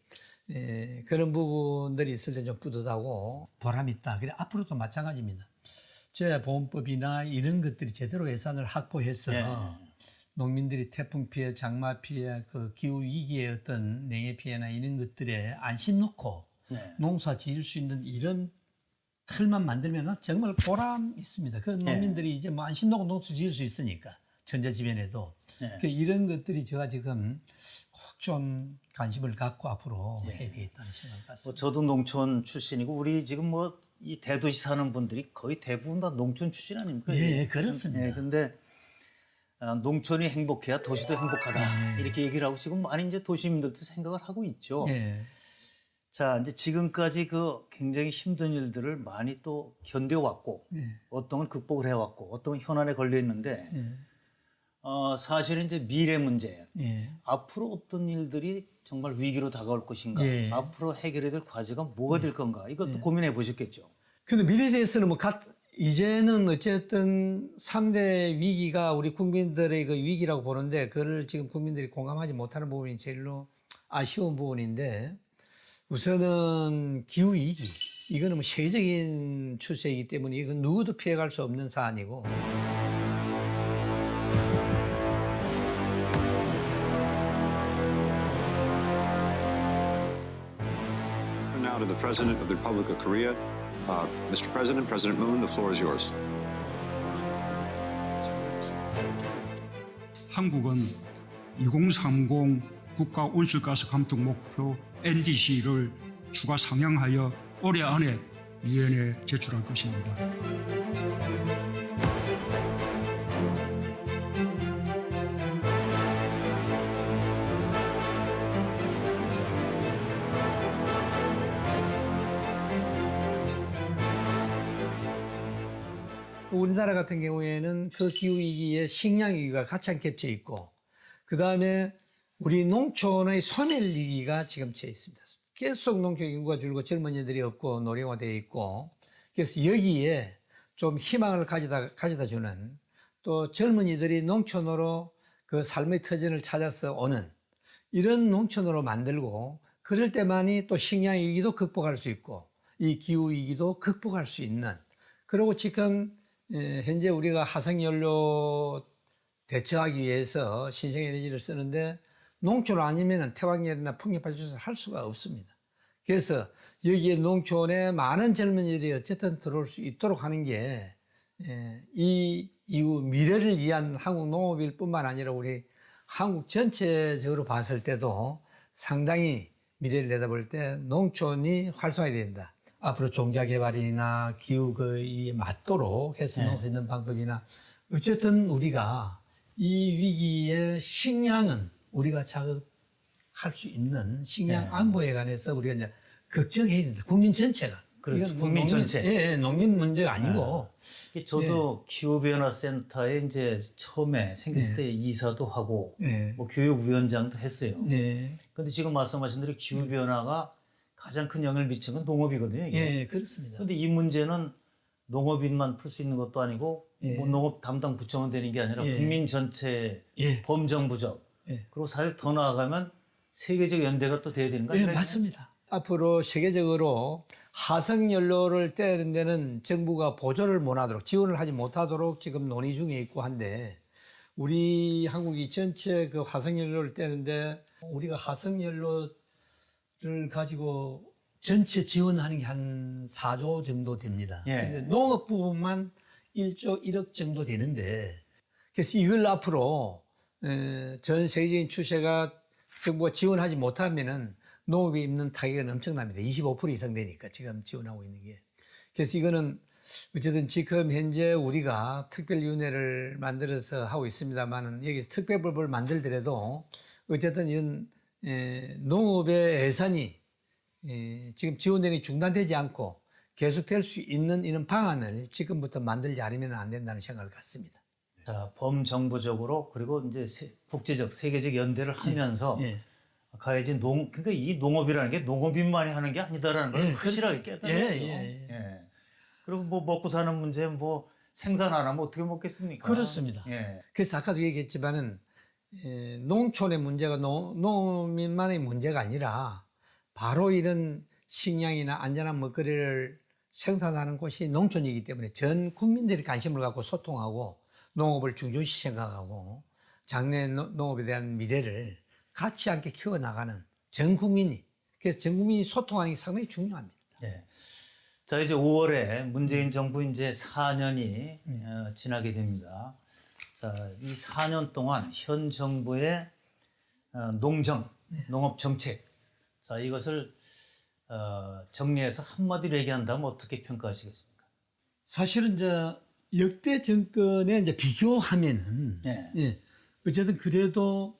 그런 부분들이 있을 때 좀 뿌듯하고 보람 있다. 그래 앞으로도 마찬가지입니다. 재보험법이나 이런 것들이 제대로 예산을 확보해서 농민들이 태풍 피해, 장마 피해, 그 기후 위기의 어떤 냉해 피해나 이런 것들에 안심 놓고 농사 지을 수 있는 이런 틀만 만들면 정말 보람 있습니다. 그 농민들이 이제 뭐 안심 놓고 농사 지을 수 있으니까 천재지변에도 그 이런 것들이 제가 지금 꼭 좀 관심을 갖고 앞으로 해야 되겠다는 생각 같습니다. 저도 농촌 출신이고 우리 지금 뭐 이 대도시 사는 분들이 거의 대부분 다 농촌 출신 아닙니까? 예, 그렇습니다. 근데 농촌이 행복해야 도시도 행복하다 이렇게 얘기를 하고 지금 많이 이제 도시민들도 생각을 하고 있죠. 자, 이제 지금까지 그 굉장히 힘든 일들을 많이 또 견뎌왔고 어떤 건 극복을 해왔고 어떤 건 현안에 걸려 있는데 사실은 이제 미래 문제 앞으로 어떤 일들이 정말 위기로 다가올 것인가 앞으로 해결해야 될 과제가 뭐가 될 건가 이것도 고민해 보셨겠죠. 근데 미래에 대해서는 뭐 이제는 어쨌든 3대 위기가 우리 국민들의 그 위기라고 보는데 그걸 지금 국민들이 공감하지 못하는 부분이 제일로 아쉬운 부분인데 우선은 기후위기 이거는 뭐 세계적인 추세이기 때문에 이건 누구도 피해갈 수 없는 사안이고 Now to the President of the Republic of Korea. Mr. President, President Moon, the floor is yours. 한국은 2030 국가 온실가스 감축 목표 NDC를 추가 상향하여 올해 안에 유엔에 제출할 것입니다. 우리나라 같은 경우에는 그 기후위기에 식량위기가 가장 겹쳐 있고 그다음에 우리 농촌의 소멸위기가 지금 처해 있습니다. 계속 농촌 인구가 줄고 젊은이들이 없고 노령화되어 있고 그래서 여기에 좀 희망을 가져다 주는 또 젊은이들이 농촌으로 그 삶의 터전을 찾아서 오는 이런 농촌으로 만들고 그럴 때만이 또 식량위기도 극복할 수 있고 이 기후위기도 극복할 수 있는 그리고 지금 현재 우리가 화석연료 대처하기 위해서 신생에너지를 쓰는데 농촌 아니면 태양열이나 풍력발전소를 할 수가 없습니다. 그래서 여기에 농촌에 많은 젊은이들이 어쨌든 들어올 수 있도록 하는 게 이 이후 미래를 위한 한국 농업일 뿐만 아니라 우리 한국 전체적으로 봤을 때도 상당히 미래를 내다볼 때 농촌이 활성화해야 된다. 앞으로 종자 개발이나 기후에 맞도록 해서 넣을 수 있는 방법이나 어쨌든 우리가 이 위기의 식량은 우리가 작업할 수 있는 식량 안보에 관해서 우리가 이제 걱정해야 된다. 국민 전체가. 그렇죠. 국민 전체. 농민 문제가 아니고. 저도 기후변화센터에 이제 처음에 생겼을 때 이사도 하고 뭐 교육위원장도 했어요. 그런데 지금 말씀하신 대로 기후변화가 가장 큰 영향을 미치는 건 농업이거든요. 이게. 그렇습니다. 그런데 이 문제는 농업인만 풀 수 있는 것도 아니고 뭐 농업 담당 부처만 되는 게 아니라 국민 전체 범정부적 그리고 사실 더 나아가면 세계적 연대가 또 돼야 되는 거 아니에요? 맞습니다. 앞으로 세계적으로 화석연료를 떼는 데는 정부가 보조를 못하도록 지원을 하지 못하도록 지금 논의 중에 있고 한데 우리 한국이 전체 그 화석연료를 떼는데 우리가 화석연료를 가지고 전체 지원하는 게 한 4조 정도 됩니다. 예. 근데 농업 부분만 1조 1억 정도 되는데 그래서 이걸 앞으로 전 세계적인 추세가 정부가 지원하지 못하면은 농업에 입는 타격은 엄청납니다. 25% 이상 되니까 지금 지원하고 있는 게. 그래서 이거는 어쨌든 지금 현재 우리가 특별위원회를 만들어서 하고 있습니다만은 여기서 특별법을 만들더라도 어쨌든 이런 농업의 예산이 지금 지원되는 게 중단되지 않고 계속될 수 있는 이런 방안을 지금부터 만들지 않으면 안 된다는 생각을 갖습니다. 자, 범정부적으로 그리고 이제 국제적, 세계적 연대를 하면서 예. 가야지 그러니까 이 농업이라는 게 농업인만이 하는 게 아니다라는 걸 예, 확실하게 깨달아요. 예. 그리고 뭐 먹고 사는 문제 뭐 생산 안 하면 어떻게 먹겠습니까? 그렇습니다. 예. 그래서 아까도 얘기했지만은 농촌의 문제가 농민만의 문제가 아니라 바로 이런 식량이나 안전한 먹거리를 생산하는 곳이 농촌이기 때문에 전 국민들이 관심을 갖고 소통하고 농업을 중요시 생각하고 장래 농업에 대한 미래를 같이 함께 키워나가는 전 국민이 그래서 전 국민이 소통하는 게 상당히 중요합니다. 예. 자, 이제 5월에 문재인 정부 이제 4년이 지나게 됩니다. 자, 이 4년 동안 현 정부의 농정, 농업 정책, 자, 이것을 정리해서 한마디로 얘기한다면 어떻게 평가하시겠습니까? 사실은 이제 역대 정권에 이제 비교하면은 예. 예, 어쨌든 그래도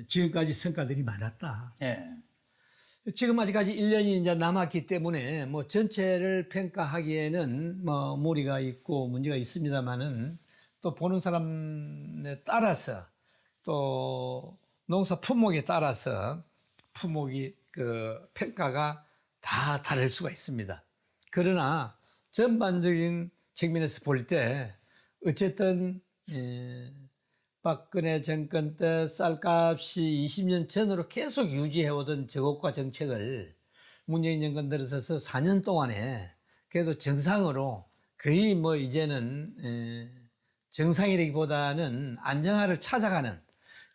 지금까지 성과들이 많았다. 예. 지금 아직까지 1년이 이제 남았기 때문에 뭐 전체를 평가하기에는 뭐 무리가 있고 문제가 있습니다만은 또 보는 사람에 따라서 또 농사 품목에 따라서 품목이 그 평가가 다 다를 수가 있습니다. 그러나 전반적인 측면에서 볼 때 어쨌든 박근혜 정권 때 쌀값이 20년 전으로 계속 유지해오던 저고가 정책을 문재인 정권 들어서서 4년 동안에 그래도 정상으로 거의 뭐 이제는 정상이라기보다는 안정화를 찾아가는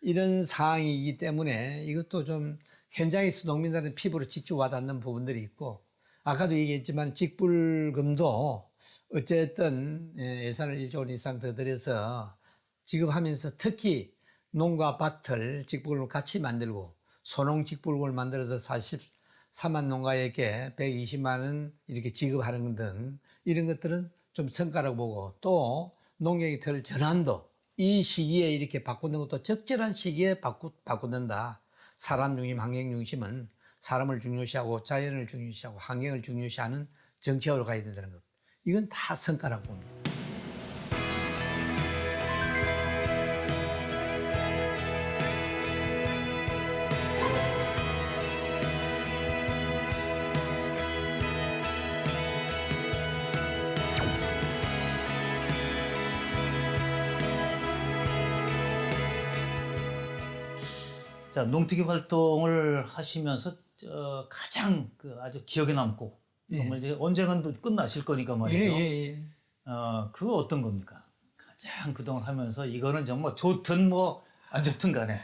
이런 상황이기 때문에 이것도 좀 현장에서 농민들한테 피부로 직접 와닿는 부분들이 있고 아까도 얘기했지만 직불금도 어쨌든 예산을 1조 원 이상 더 들여서 지급하면서 특히 농가 밭을 직불금을 같이 만들고 소농 직불금을 만들어서 43만 농가에게 120만 원 이렇게 지급하는 등 이런 것들은 좀 성과라고 보고 또 농경의 틀 전환도 이 시기에 이렇게 바꾸는 것도 적절한 시기에 바꾸는다. 사람 중심, 환경 중심은 사람을 중요시하고 자연을 중요시하고 환경을 중요시하는 정책으로 가야 된다는 것. 이건 다 성과라고 봅니다. 자, 농특위 활동을 하시면서 가장 아주 기억에 남고 정말 이제 언젠간 끝나실 거니까 말이죠. 그거 어떤 겁니까? 가장 그동안 하면서 이거는 정말 좋든 뭐 안 좋든 간에.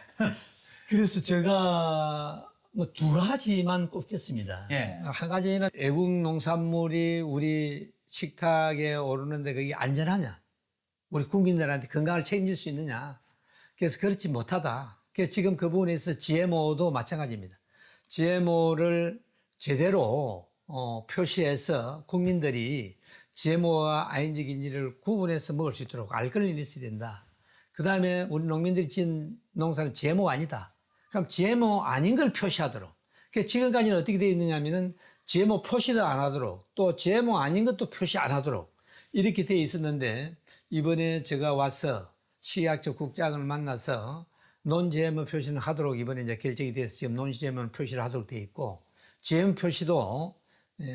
그래서 제가 뭐 두 가지만 꼽겠습니다. 예. 한 가지는 애국 농산물이 우리 식탁에 오르는데 그게 안전하냐? 우리 국민들한테 건강을 책임질 수 있느냐? 그래서 그렇지 못하다. 그래서 지금 그 부분에서 GMO도 마찬가지입니다. GMO를 제대로 표시해서 국민들이 GMO와 아인직인지를 구분해서 먹을 수 있도록 알 권리는 있어야 된다. 그 다음에 우리 농민들이 지은 농사는 GMO 아니다. 그럼 GMO 아닌 걸 표시하도록. 그러니까 지금까지는 어떻게 되어 있느냐 하면은 GMO 표시도 안 하도록 또 GMO 아닌 것도 표시 안 하도록 이렇게 되어 있었는데 이번에 제가 와서 식약처 국장을 만나서 논-GMO 표시는 하도록 이번에 이제 결정이 돼서 지금 논-GMO 표시를 하도록 되어 있고 GMO 표시도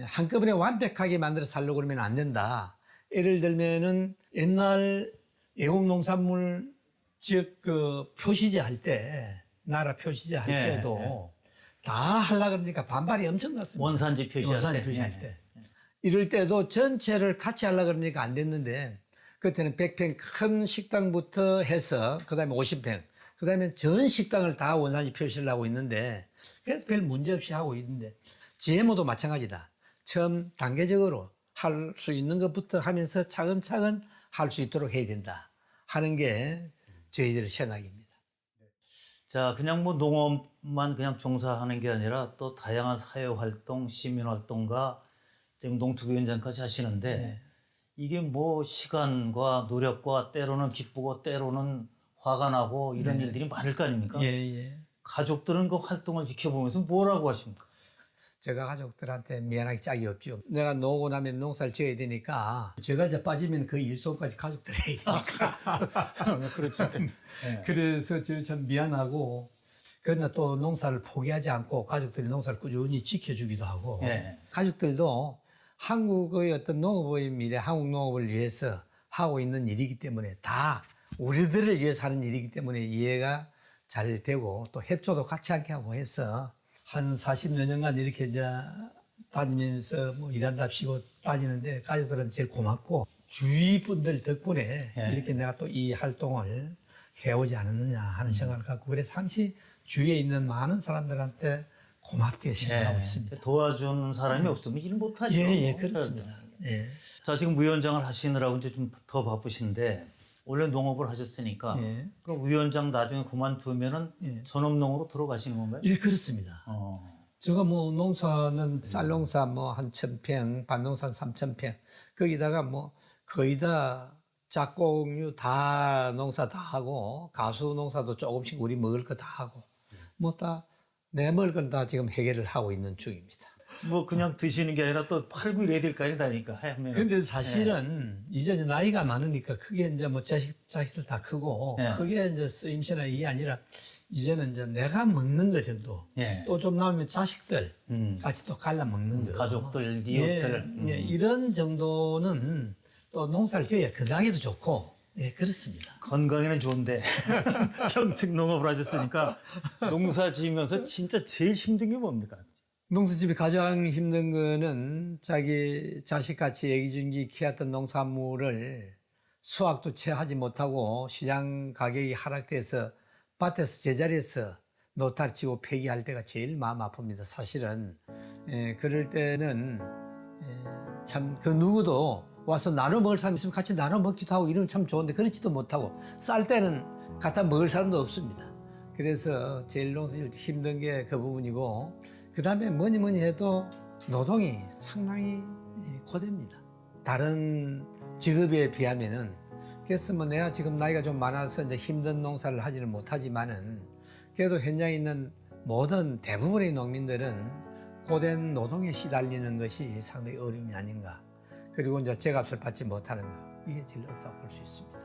한꺼번에 완벽하게 만들어서 하려고 그러면 안 된다. 예를 들면은 옛날 애국 농산물 지역 그 표시제 할 때, 나라 표시제 할 때도 다 하려고 그러니까 반발이 엄청났습니다. 원산지 표시할 원산지 때. 표시할 예. 때. 이럴 때도 전체를 같이 하려고 그러니까 안 됐는데 그때는 100평 큰 식당부터 해서 그다음에 50평 그다음에 전 식당을 다 원산지 표시를 하고 있는데 그래서 별 문제 없이 하고 있는데 GMO도 마찬가지다. 처음 단계적으로 할 수 있는 것부터 하면서 차근차근 할 수 있도록 해야 된다 하는 게 저희들의 생각입니다. 자, 그냥 뭐 농업만 그냥 종사하는 게 아니라 또 다양한 사회 활동, 시민 활동과 지금 농특위원장까지 하시는데 네. 이게 뭐 시간과 노력과 때로는 기쁘고 때로는 화가 나고 이런 일들이 많을 거 아닙니까? 예. 가족들은 그 활동을 지켜보면서 뭐라고 하십니까? 제가 가족들한테 미안하게 짝이 없죠. 내가 노고 나면 농사를 지어야 되니까 제가 이제 빠지면 그 일손까지 가족들이 해야 되니까. 그렇죠. 그래서 저는 참 미안하고 그러나 또 농사를 포기하지 않고 가족들이 농사를 꾸준히 지켜주기도 하고 예. 가족들도 한국의 어떤 농업의 미래, 한국 농업을 위해서 하고 있는 일이기 때문에 다 우리들을 위해서 하는 일이기 때문에 이해가 잘 되고 또 협조도 같이 함께 하고 해서 한 40여 년간 이렇게 이제 다니면서 뭐 일한답시고 다니는데 가족들은 제일 고맙고 주위 분들 덕분에 이렇게 내가 또 이 활동을 해오지 않았느냐 하는 생각을 갖고 그래서 항시 주위에 있는 많은 사람들한테 고맙게 생각하고 있습니다. 도와주는 사람이 없으면 일 못하죠. 예, 그렇습니다. 예. 자, 지금 위원장을 하시느라고 이제 좀 더 바쁘신데 원래 농업을 하셨으니까 예. 그럼 위원장 나중에 그만두면은 예. 전업농으로 들어가시는 건가요? 예, 그렇습니다. 제가 뭐 농사는 쌀농사 뭐 한 1,000평, 밭농사는 3,000평, 거기다가 뭐 거의 다 작곡류 다 농사 다 하고 가수 농사도 조금씩 우리 먹을 거 다 하고 뭐 다 내 먹을 건 다 지금 해결을 하고 있는 중입니다. 뭐 그냥 드시는 게 아니라 또 팔고 이래야 될 거 아니다니까 하면. 근데 사실은 이제 나이가 많으니까 크게 이제 뭐 자식들 다 크고 예. 크게 이제 쓰임새나 이게 아니라 이제는 이제 내가 먹는 거 정도 예. 또 좀 나오면 자식들 같이 또 갈라 먹는 거 가족들, 이웃들. 예, 이런 정도는 또 농사를 지어야 건강에도 좋고 예, 그렇습니다. 건강에는 좋은데 평생 농업을 하셨으니까 농사 지으면서 진짜 제일 힘든 게 뭡니까? 농사집이 가장 힘든 거는 자기 자식같이 애기중지 키웠던 농산물을 수확도 채 하지 못하고 시장 가격이 하락돼서 밭에서 제자리에서 노타를 치고 폐기할 때가 제일 마음 아픕니다. 사실은 그럴 때는 참 그 누구도 와서 나눠 먹을 사람 있으면 같이 나눠 먹기도 하고 이러면 참 좋은데 그렇지도 못하고 쌀 때는 갖다 먹을 사람도 없습니다. 그래서 제일 농사질 때 힘든 게 그 부분이고 그 다음에 뭐니 해도 노동이 상당히 고됩니다. 다른 직업에 비하면은 그래서 뭐 내가 지금 나이가 좀 많아서 이제 힘든 농사를 하지는 못하지만은 그래도 현장에 있는 모든 대부분의 농민들은 고된 노동에 시달리는 것이 상당히 어려움이 아닌가. 그리고 이제 제값을 받지 못하는 것 이게 제일 어렵다고 볼 수 있습니다.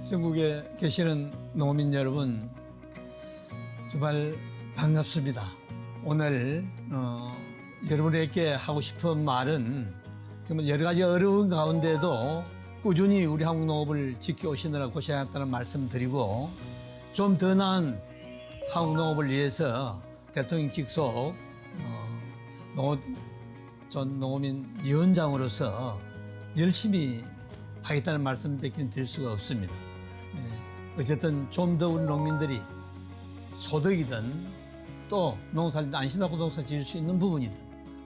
전국에 계시는 농민 여러분 정말 반갑습니다. 오늘 여러분에게 하고 싶은 말은 정말 여러 가지 어려운 가운데도 꾸준히 우리 한국 농업을 지켜오시느라 고생했다는 말씀 드리고 좀 더 나은 한국 농업을 위해서 대통령 직속 전 농어민 위원장으로서 열심히 하겠다는 말씀밖에 드릴 수가 없습니다. 어쨌든 좀 더 우리 농민들이 소득이든 또 농사를 안심하고 농사 지을 수 있는 부분이든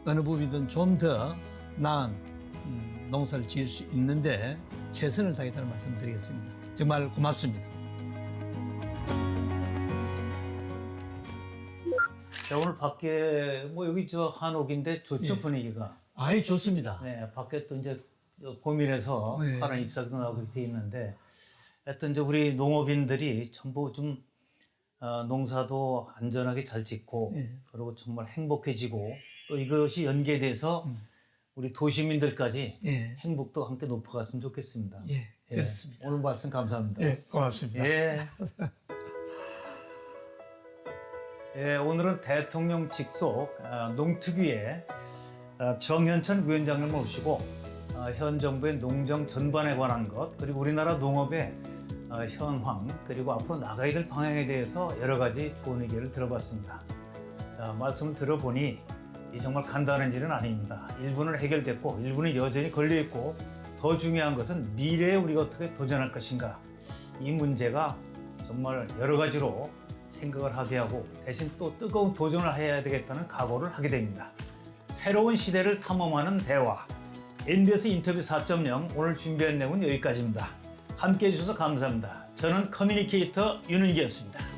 어느 부분이든 좀 더 나은 농사를 지을 수 있는데 최선을 다하겠다는 말씀 드리겠습니다. 정말 고맙습니다. 자, 오늘 밖에 뭐 여기 저 한옥인데 좋죠, 분위기가. 아이 좋습니다. 네, 밖에 또 이제 고민해서 네. 파란 잎사귀도 나오게 돼 있는데 하여튼 이제 우리 농업인들이 전부 좀 농사도 안전하게 잘 짓고 그리고 정말 행복해지고 또 이것이 연계돼서 우리 도시민들까지 예. 행복도 함께 높아갔으면 좋겠습니다. 예, 그렇습니다. 오늘 말씀 감사합니다. 예, 고맙습니다. 예. 예, 오늘은 대통령 직속 농특위의 정현천 위원장을 모시고 현 정부의 농정 전반에 관한 것 그리고 우리나라 농업의 현황 그리고 앞으로 나가야 될 방향에 대해서 여러 가지 좋은 의견을 들어봤습니다. 자, 말씀을 들어보니 이 정말 간단한 일은 아닙니다. 일부는 해결됐고 일부는 여전히 걸려있고 더 중요한 것은 미래에 우리가 어떻게 도전할 것인가. 이 문제가 정말 여러 가지로 생각을 하게 하고 대신 또 뜨거운 도전을 해야 되겠다는 각오를 하게 됩니다. 새로운 시대를 탐험하는 대화 NBS 인터뷰 4.0 오늘 준비한 내용은 여기까지입니다. 함께해 주셔서 감사합니다. 저는 커뮤니케이터 윤은기였습니다.